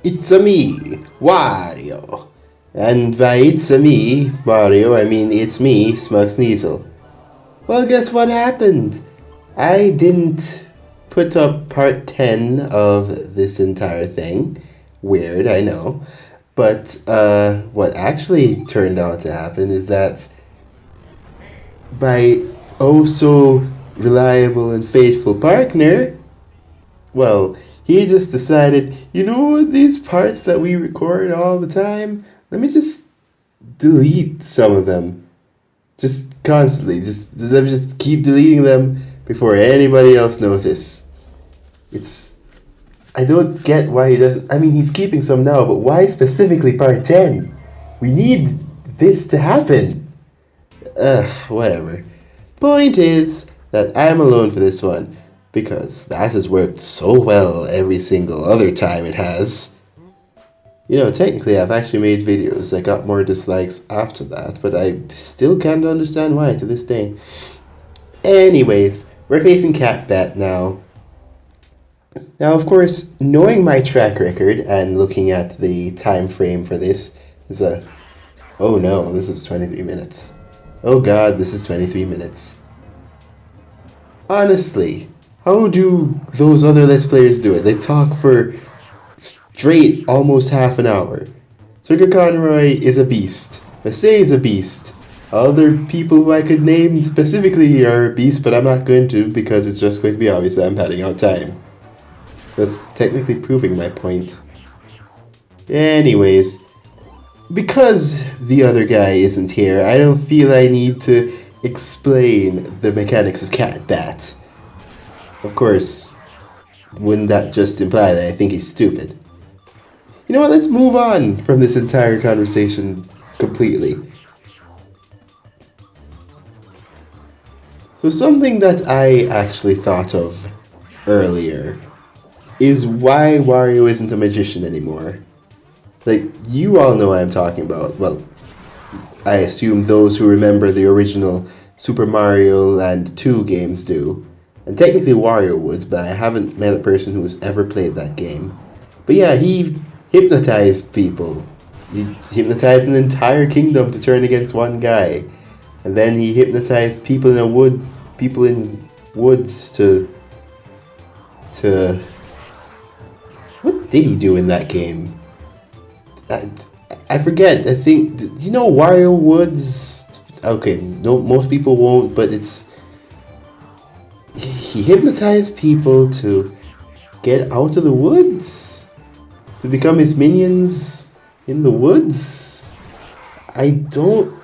It's a me, Wario. And by it's a me, Wario, I mean it's me, Smug Sneasel. Well, guess what happened? I didn't put up part 10 of this entire thing. Weird, I know. But what actually turned out to happen is that my oh so reliable and faithful partner, well, he just decided, you know what, these parts that we record all the time, let me just delete some of them. Just constantly. Let me just keep deleting them before anybody else notice. It's I don't get why he doesn't. I mean, he's keeping some now, but why specifically part 10? We need this to happen. Whatever. Point is that I'm alone for this one because that has worked so well every single other time it has. You know, technically I've actually made videos. I got more dislikes after that, but I still can't understand why to this day. Anyways, we're facing Cat Bat now. Now, of course, knowing my track record and looking at the time frame for this is oh no, this is 23 minutes. Oh god, this is 23 minutes. Honestly, how do those other Let's Players do it? They talk for straight almost half an hour. Sugar Conroy is a beast. Massey is a beast. Other people who I could name specifically are a beast, but I'm not going to because it's just going to be obvious that I'm padding out time. That's technically proving my point. Anyways, because the other guy isn't here, I don't feel I need to explain the mechanics of Cat Bat. Of course, wouldn't that just imply that I think he's stupid? You know what, let's move on from this entire conversation completely. So something that I actually thought of earlier is why Wario isn't a magician anymore. Like, you all know what I'm talking about. Well, I assume those who remember the original Super Mario Land 2 games do. And technically Wario would, but I haven't met a person who's ever played that game. But yeah, he hypnotized people. He hypnotized an entire kingdom to turn against one guy. And then he hypnotized people in woods to what did he do in that game? I forget. I think, you know, Wario Woods. Okay, no, most people won't, but he hypnotized people to get out of the woods, to become his minions in the woods. I don't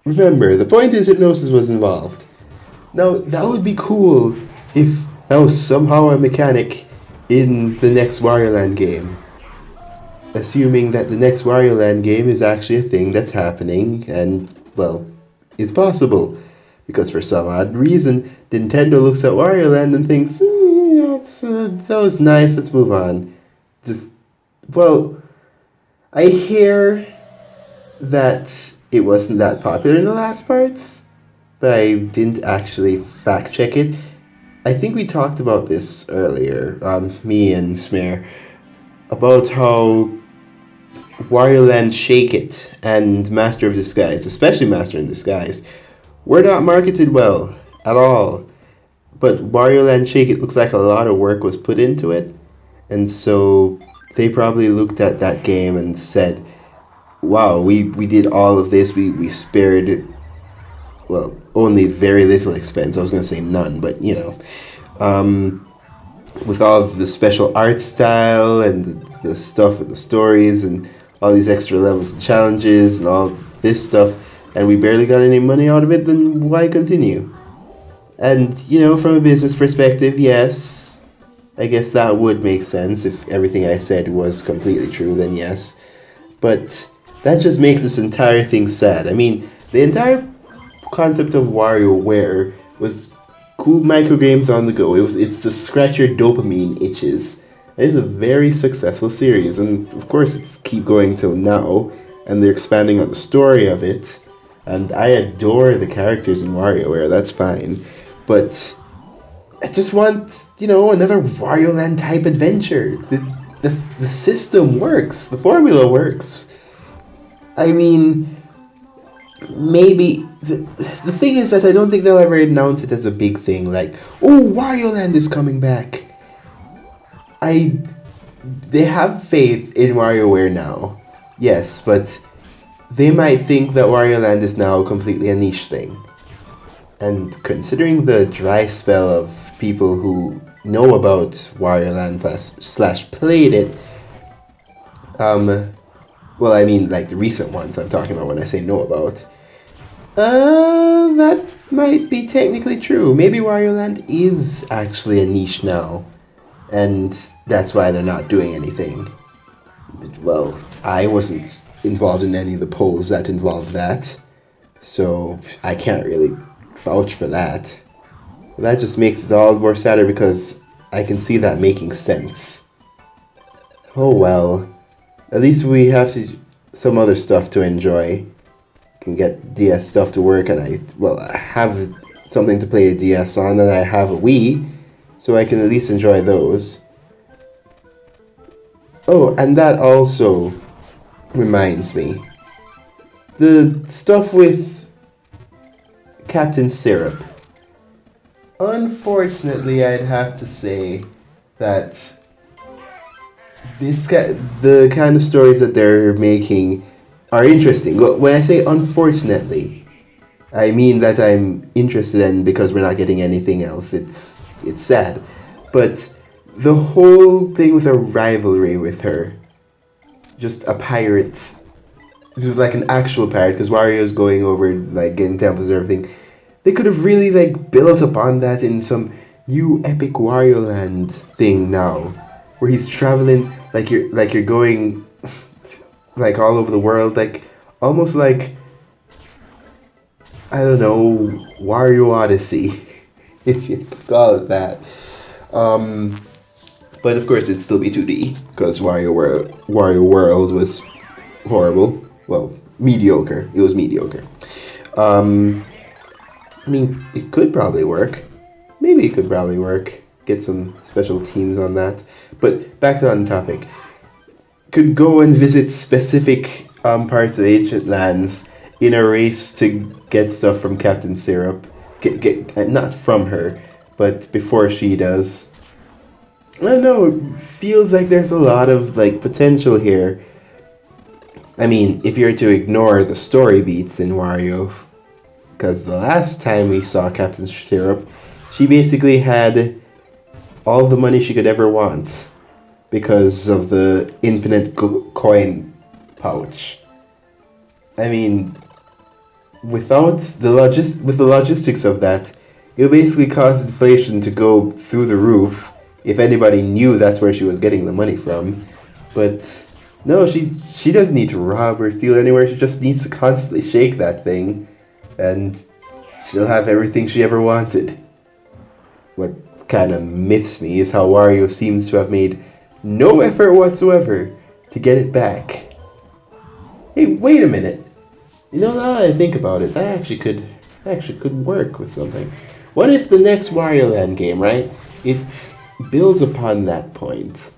remember. The point is, hypnosis was involved. Now, that would be cool if that was somehow a mechanic in the next Wario Land game. Assuming that the next Wario Land game is actually a thing that's happening and, well, is possible. Because for some odd reason, Nintendo looks at Wario Land and thinks, that was nice, let's move on. Well, I hear that it wasn't that popular in the last parts, but I didn't actually fact check it. I think we talked about this earlier, me and Smear, about how Wario Land Shake It and Master of Disguise, especially Master in Disguise, were not marketed well at all. But Wario Land Shake It looks like a lot of work was put into it, and so they probably looked at that game and said, wow, we did all of this, we spared, well, only very little expense. I was going to say none, but you know, with all of the special art style and the stuff with the stories and all these extra levels and challenges and all this stuff, and we barely got any money out of it, then why continue? And, you know, from a business perspective, yes, I guess that would make sense. If everything I said was completely true, then yes. But that just makes this entire thing sad. I mean, the entire concept of WarioWare was cool microgames on the go. It's to scratch your dopamine itches. It is a very successful series, and of course it's keep going till now, and they're expanding on the story of it. And I adore the characters in WarioWare, that's fine. But I just want, you know, another Wario Land type adventure. the system works. The formula works. I mean, maybe the thing is that I don't think they'll ever announce it as a big thing. Like, oh, Wario Land is coming back. They have faith in WarioWare now, yes, but they might think that Wario Land is now completely a niche thing. And considering the dry spell of people who know about Wario Land slash played it, well, I mean, like the recent ones I'm talking about when I say know about, that might be technically true. Maybe Wario Land is actually a niche now, and that's why they're not doing anything. Well, I wasn't involved in any of the polls that involved that, so I can't really vouch for that. That just makes it all the more sadder because I can see that making sense. Oh well, at least we have some other stuff to enjoy. Can get DS stuff to work, and I have something to play a DS on, and I have a Wii, so I can at least enjoy those. Oh, and that also reminds me. The stuff with Captain Syrup. Unfortunately, I'd have to say that the kind of stories that they're making are interesting. Well, when I say unfortunately, I mean that I'm interested in because we're not getting anything else. It's sad. But the whole thing with a rivalry with her, just a pirate, like an actual pirate, because Wario's going over, like, getting temples and everything. They could have really, like, built upon that in some new epic Wario Land thing now, where he's traveling like you're going like all over the world, like almost like, I don't know, Wario Odyssey, if you could call it that. But of course it'd still be 2D, because Wario World was horrible. Well, mediocre. It was mediocre. I mean, it could probably work. Maybe it could probably work. Get some special teams on that. But back on topic. Could go and visit specific parts of ancient lands in a race to get stuff from Captain Syrup. Get not from her, but before she does. I don't know, it feels like there's a lot of, like, potential here. I mean, if you're to ignore the story beats in Wario, because the last time we saw Captain Syrup, she basically had all the money she could ever want because of the infinite coin pouch. I mean, without with the logistics of that, it would basically cause inflation to go through the roof if anybody knew that's where she was getting the money from. But no, she doesn't need to rob or steal anywhere. She just needs to constantly shake that thing, and she'll have everything she ever wanted. What kind of miffs me is how Wario seems to have made no effort whatsoever to get it back. Hey, wait a minute. You know, now that I think about it, that actually could work with something. What if the next Wario Land game, right? It builds upon that point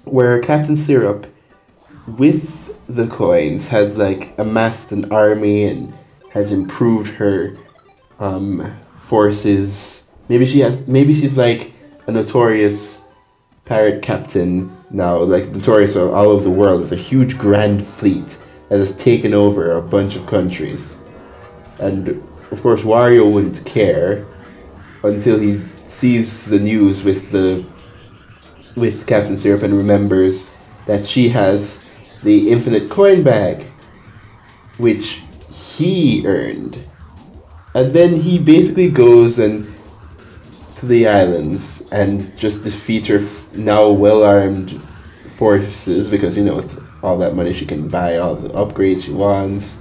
where Captain Syrup, with the coins, has, like, amassed an army and has improved her forces. Maybe she's like a notorious pirate captain now, like notorious all over the world, with a huge grand fleet that has taken over a bunch of countries. And of course Wario wouldn't care until he sees the news with Captain Syrup and remembers that she has the infinite coin bag, which he earned. And then he basically goes to the islands and just defeats her now well-armed forces, because, you know, with all that money she can buy all the upgrades she wants.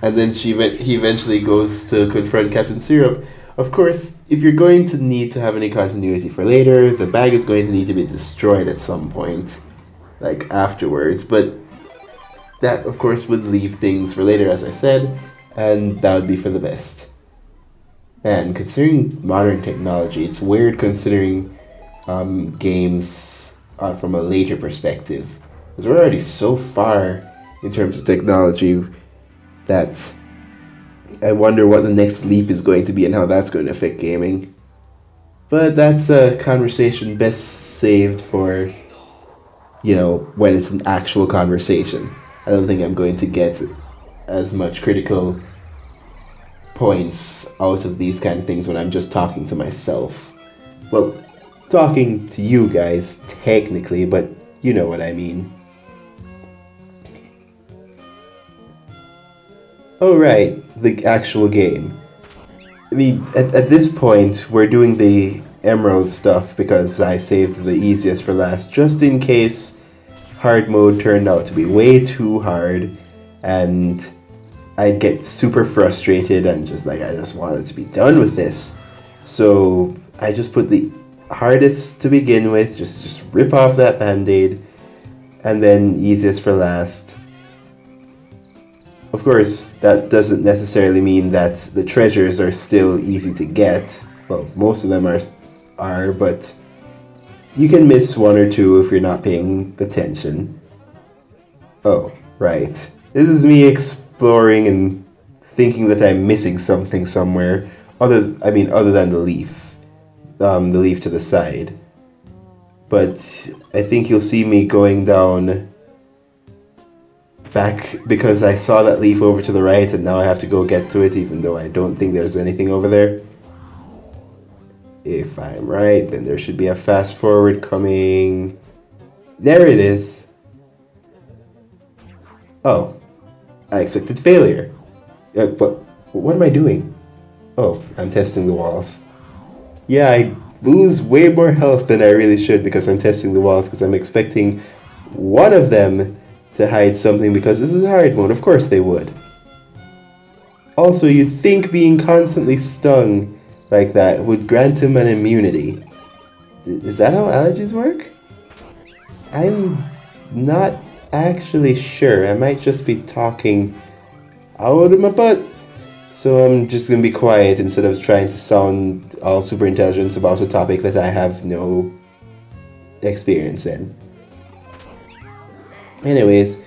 And then he eventually goes to confront Captain Syrup. Of course, if you're going to need to have any continuity for later, the bag is going to need to be destroyed at some point, like afterwards. But that, of course, would leave things for later, as I said, and that would be for the best. And considering modern technology, it's weird considering games from a later perspective. Because we're already so far in terms of technology that I wonder what the next leap is going to be and how that's going to affect gaming. But that's a conversation best saved for, when it's an actual conversation. I don't think I'm going to get as much critical points out of these kind of things when I'm just talking to myself. Well, talking to you guys, technically, but you know what I mean. Oh, right, the actual game. I mean, at this point, we're doing the Emerald stuff because I saved the easiest for last, just in case hard mode turned out to be way too hard, and I'd get super frustrated and just like, I just wanted to be done with this. So I just put the hardest to begin with, just rip off that band-aid, and then easiest for last. Of course, that doesn't necessarily mean that the treasures are still easy to get. Well, most of them are, but you can miss one or two if you're not paying attention. Oh, right. This is me exploring and thinking that I'm missing something somewhere. Other than the leaf. The leaf to the side. But I think you'll see me going down back because I saw that leaf over to the right and now I have to go get to it even though I don't think there's anything over there. If I'm right, then there should be a fast forward coming. There it is. Oh, I expected failure. What am I doing? Oh, I'm testing the walls. Yeah, I lose way more health than I really should because I'm testing the walls because I'm expecting one of them to hide something because this is hard mode. Of course they would. Also, you'd think being constantly stung like that would grant him an immunity. Is that how allergies work? I'm not actually sure. I might just be talking out of my butt. So I'm just going to be quiet instead of trying to sound all super intelligent about a topic that I have no experience in. Anyways,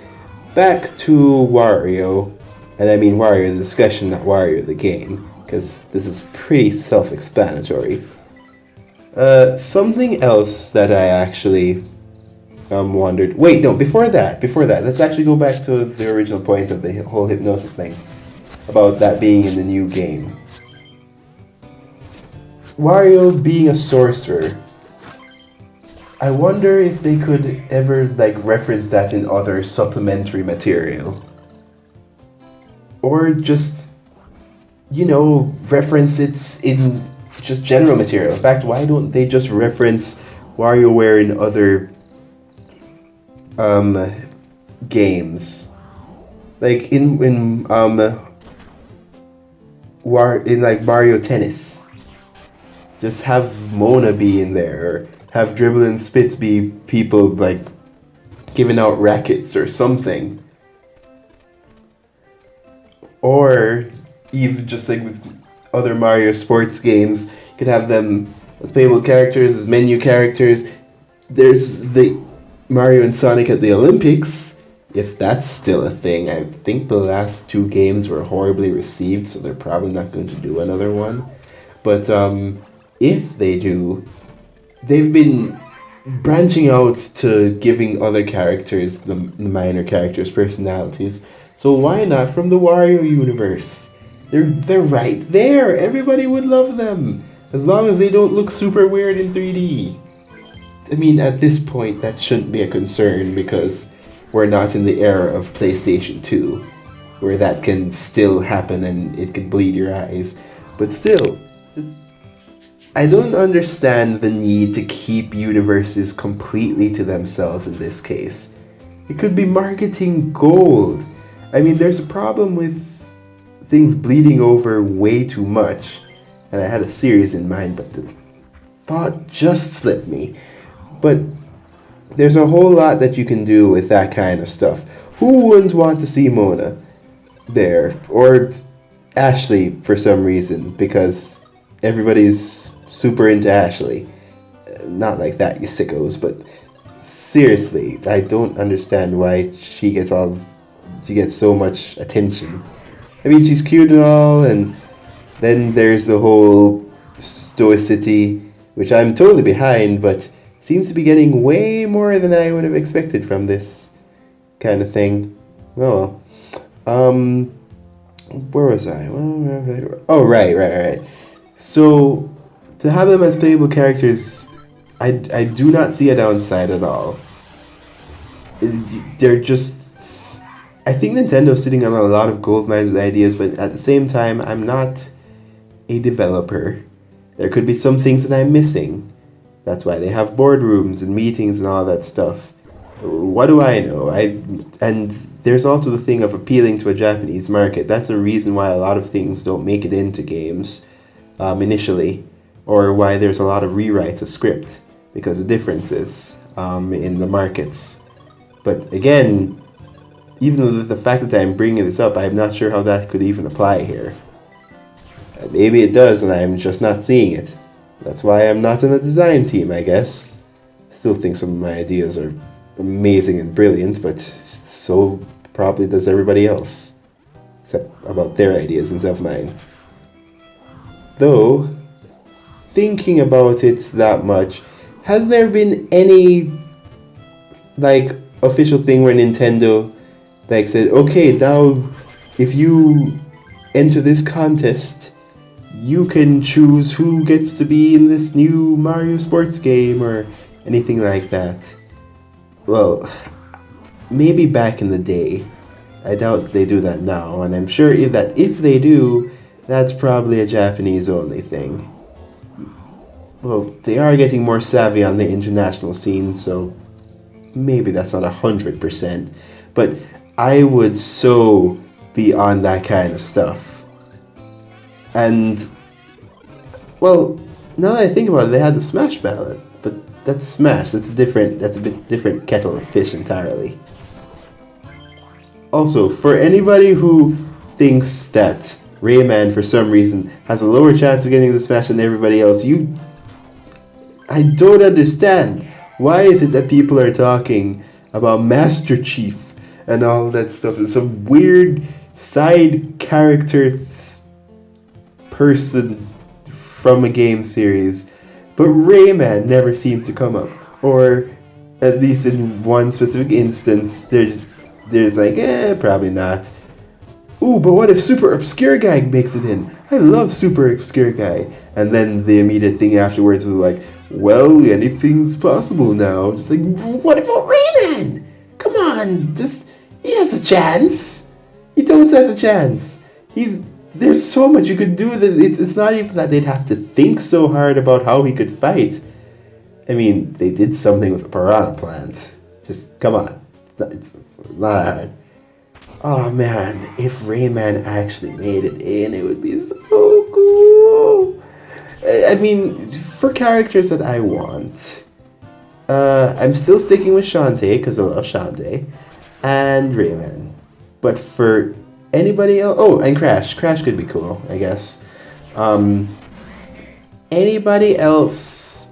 back to Wario. And I mean Wario the discussion, not Wario the game, because this is pretty self-explanatory. Something else that I actually wondered... Wait, no, before that, let's actually go back to the original point of the whole hypnosis thing, about that being in the new game. Wario being a sorcerer, I wonder if they could ever reference that in other supplementary material. Or just, reference it in just general material. In fact, why don't they just reference WarioWare in other games? Like in Mario Tennis. Just have Mona be in there, or have Dribble and Spitz be people giving out rackets or something. Or even just with other Mario sports games, you could have them as playable characters, as menu characters. There's the Mario and Sonic at the Olympics, if that's still a thing. I think the last two games were horribly received, so they're probably not going to do another one. But if they do, they've been branching out to giving other characters, the minor characters, personalities. So why not from the Wario universe? They're right there. Everybody would love them, as long as they don't look super weird in 3D. I mean, at this point, that shouldn't be a concern because we're not in the era of PlayStation 2, where that can still happen and it could bleed your eyes. But still, I don't understand the need to keep universes completely to themselves in this case. It could be marketing gold. I mean, there's a problem with things bleeding over way too much, and I had a series in mind, but the thought just slipped me. But there's a whole lot that you can do with that kind of stuff. Who wouldn't want to see Mona there? Or Ashley for some reason, because everybody's super into Ashley. Not like that, you sickos, but seriously, I don't understand why she gets so much attention. I mean, she's cute and all, and then there's the whole stoicity, which I'm totally behind, but seems to be getting way more than I would have expected from this kind of thing. Oh, well. Where was I? Oh, right. So, to have them as playable characters, I do not see a downside at all. They're just. I think Nintendo's sitting on a lot of gold mines with ideas, but at the same time, I'm not a developer. There could be some things that I'm missing. That's why they have boardrooms and meetings and all that stuff. What do I know? And there's also the thing of appealing to a Japanese market. That's a reason why a lot of things don't make it into games initially, or why there's a lot of rewrites of script because of differences in the markets. But again, even with the fact that I'm bringing this up, I'm not sure how that could even apply here. Maybe it does, and I'm just not seeing it. That's why I'm not in the design team, I guess. Still think some of my ideas are amazing and brilliant, but so probably does everybody else. Except about their ideas instead of mine. Though, thinking about it that much, has there been any, like, official thing where Nintendo, like, said, okay, now, if you enter this contest, you can choose who gets to be in this new Mario sports game, or anything like that? Well, maybe back in the day. I doubt they do that now, and I'm sure that if they do, that's probably a Japanese-only thing. Well, they are getting more savvy on the international scene, so maybe that's not 100%, but I would so be on that kind of stuff. And, well, now that I think about it, they had the Smash ballot, but that's Smash. That's a bit different kettle of fish entirely. Also, for anybody who thinks that Rayman, for some reason, has a lower chance of getting the Smash than everybody else, I don't understand. Why is it that people are talking about Master Chief and all that stuff? It's some weird side character person from a game series, but Rayman never seems to come up. Or, at least in one specific instance, there's like, probably not. Ooh, but what if Super Obscure Guy makes it in? I love Super Obscure Guy. And then the immediate thing afterwards was like, well, anything's possible now. Just like, what about Rayman? Come on, he has a chance. He totally has a chance. There's so much you could do. It's not even that they'd have to think so hard about how he could fight. I mean, they did something with the piranha plant. Just, come on. It's not hard. Oh man, if Rayman actually made it in, it would be so cool. I mean, for characters that I want, I'm still sticking with Shantae, because I love Shantae, and Rayman. But for anybody else, oh, and Crash. Crash could be cool, I guess. Anybody else,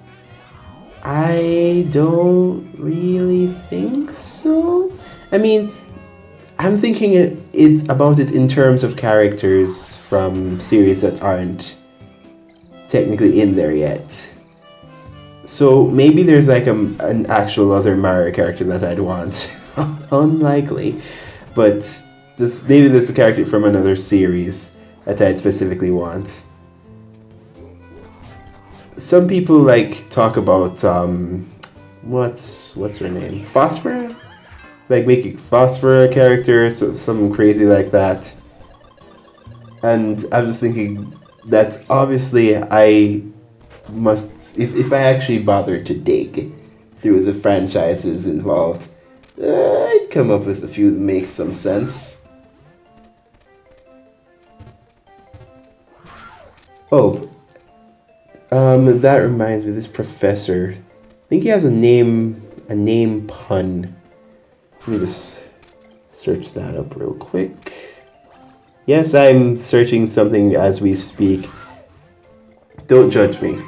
I don't really think so. I mean, I'm thinking about it in terms of characters from series that aren't technically in there yet. So maybe there's like an actual other Mario character that I'd want. Unlikely. But just maybe there's a character from another series that I'd specifically want. Some people like talk about what's her name? Phosphora? Like making Phosphora a character, so something crazy like that. And I was thinking that obviously I must, if I actually bothered to dig through the franchises involved, I'd come up with a few that make some sense. Oh, that reminds me, this professor, I think he has a name pun. Let me just search that up real quick. Yes, I'm searching something as we speak. Don't judge me.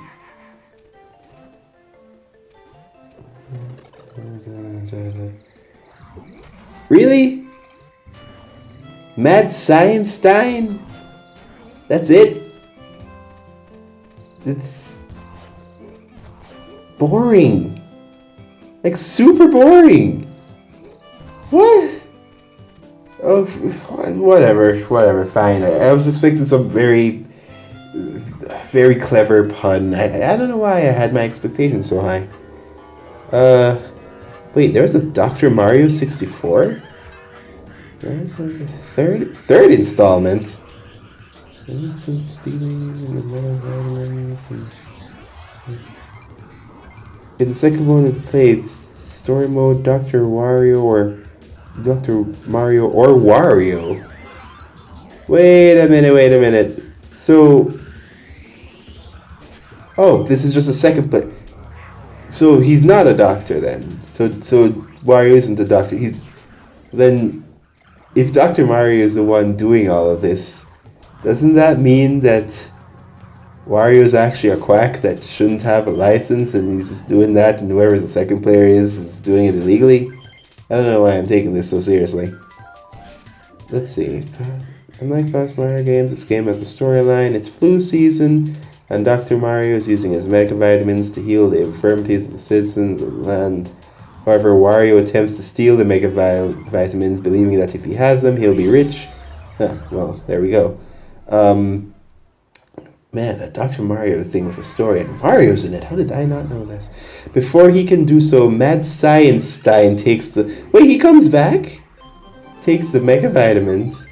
Really? Mad Science Stein? That's it? It's boring. Like super boring. What? Oh, whatever, fine. I was expecting some very clever pun. I don't know why I had my expectations so high. Wait, there was a Dr. Mario 64? There's a third installment. In the second one, it plays story mode Dr. Wario or Dr. Mario or Wario. Wait a minute. So, oh, this is just a second play. So he's not a doctor then. So Wario isn't a doctor. Then, if Dr. Mario is the one doing all of this, doesn't that mean that Wario's actually a quack that shouldn't have a license and he's just doing that, and whoever the second player is doing it illegally? I don't know why I'm taking this so seriously. Let's see. Unlike past Mario games, this game has a storyline. It's flu season, and Dr. Mario is using his mega vitamins to heal the infirmities of the citizens of the land. However, Wario attempts to steal the mega vitamins, believing that if he has them, he'll be rich. Well, there we go. Man, that Dr. Mario thing with the story, and Mario's in it. How did I not know this? Before he can do so, Mad Science Stein takes the... Wait, he comes back? Takes the mega vitamins.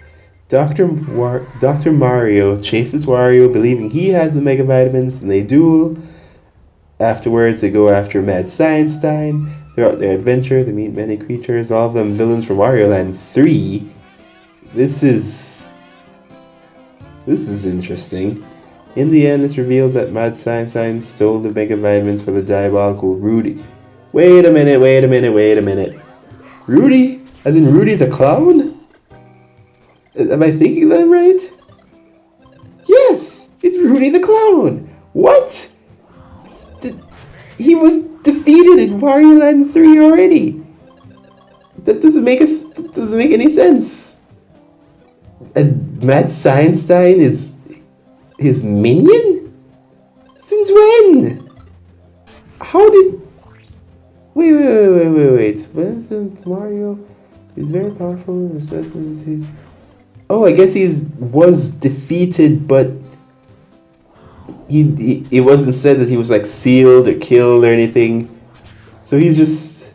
Dr. Mario chases Wario, believing he has the mega vitamins, and they duel. Afterwards, they go after Mad Science Stein. Throughout their adventure, they meet many creatures, all of them villains from Wario Land 3. This is interesting. In the end, it's revealed that Mad Science Stein stole the mega vitamins for the diabolical Rudy. Wait a minute. Rudy? As in Rudy the Clown? Am I thinking that right? Yes! It's Rudy the Clown! What? He was defeated in Wario Land 3 already! That doesn't make any sense. And Mad Science Stein is his minion? Since when? How did... Wait. Mario is very powerful. Oh, I guess was defeated, but it wasn't said that he was like sealed or killed or anything. So he's just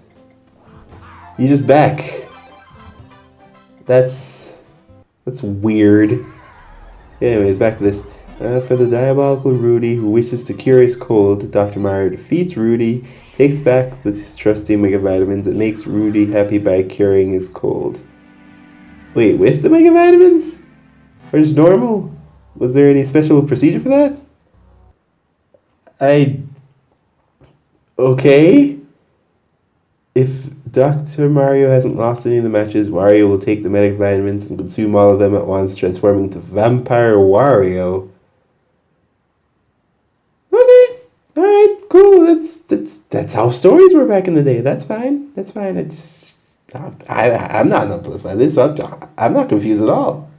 back. That's weird. Anyways, back to this. For the diabolical Rudy, who wishes to cure his cold, Dr. Mario defeats Rudy, takes back his trusty mega vitamins, and makes Rudy happy by curing his cold. Wait, with the mega vitamins? Or just normal? Was there any special procedure for that? Okay. If Dr. Mario hasn't lost any of the matches, Wario will take the mega vitamins and consume all of them at once, transforming into Vampire Wario. Okay, alright, cool. That's how stories were back in the day. That's fine. I'm not nonplussed by this, so I'm not confused at all.